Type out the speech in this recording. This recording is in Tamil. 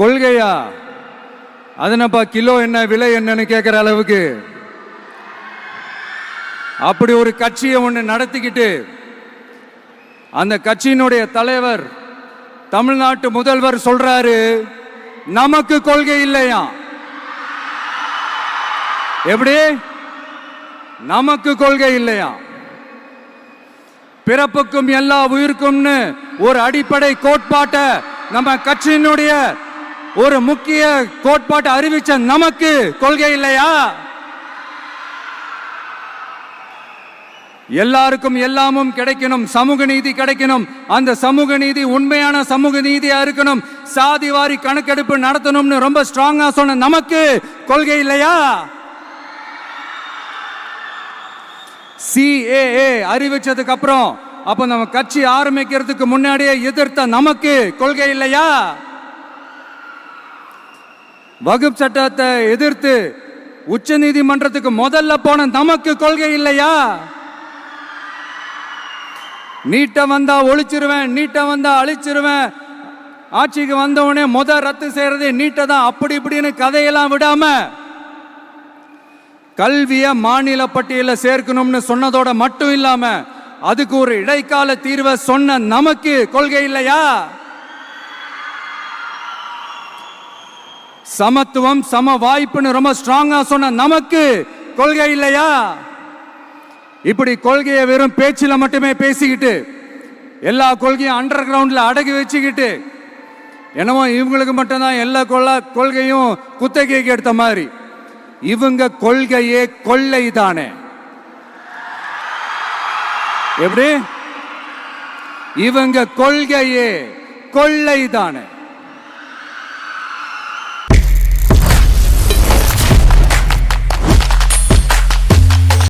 கொள்கையா? அதனப்பா கிலோ என்ன விலை என்னன்னு கேட்கிற அளவுக்கு அப்படி ஒரு கட்சியை ஒன்று நடத்திக்கிட்டு அந்த கட்சியினுடைய தலைவர் தமிழ்நாட்டு முதல்வர் சொல்றாரு, நமக்கு கொள்கை இல்லையா? எப்படி நமக்கு கொள்கை இல்லையா? பிறப்புக்கும் எல்லா உயிருக்கும்னு ஒரு அடிப்படை கோட்பாட்டை நம்ம கட்சியினுடைய ஒரு முக்கிய கோட்பாட்டை அறிவிச்ச நமக்கு கொள்கை இல்லையா? எல்லாருக்கும் எல்லாமும் கிடைக்கணும், சமூக நீதி கிடைக்கணும், அந்த சமூக நீதி உண்மையான சமூக நீதியா இருக்கணும், சாதிவாரி கணக்கெடுப்பு நடத்தணும்னு ரொம்ப ஸ்ட்ராங்கா சொன்ன நமக்கு கொள்கை இல்லையா? CAA அறிவிச்சதுக்கு அப்புறம் அப்ப நம்ம கட்சி ஆரம்பிக்கிறதுக்கு முன்னாடியே எதிர்த்த நமக்கு கொள்கை இல்லையா? வகுப்பு சட்டத்தை எதிர்த்து உச்ச நீதிமன்றத்துக்கு முதல்ல போன நமக்கு கொள்கை இல்லையா? நீட்ட வந்தா ஒழிச்சிருவேன், நீட்ட வந்தா அழிச்சிருவேன், ஆட்சிக்கு வந்தவனே ரத்து செய்யறதே நீட்ட தான், அப்படி இப்படின்னு கதையெல்லாம் விடாம கல்விய மாநில பட்டியல சேர்க்கணும்னு சொன்னதோட மட்டும் இல்லாம அதுக்கு ஒரு இடைக்கால தீர்வை சொன்ன நமக்கு கொள்கை இல்லையா? சமத்துவம் சம வாய்ப்புன்னு ரொம்ப ஸ்ட்ராங்கா சொன்ன நமக்கு கொள்கை இல்லையா? இப்படி கொள்கையை வெறும் பேச்சில மட்டுமே பேசிக்கிட்டு எல்லா கொள்கையும் அண்டர் கிரவுண்ட்ல அடக்கி வச்சுக்கிட்டு என்னமோ இவங்களுக்கு மட்டும்தான் எல்லா கொள்கையும் குத்தகைக்கு எடுத்த மாதிரி, இவங்க கொள்கையே கொள்ளை தானே. எப்படி? இவங்க கொள்கையே கொள்ளை தானே.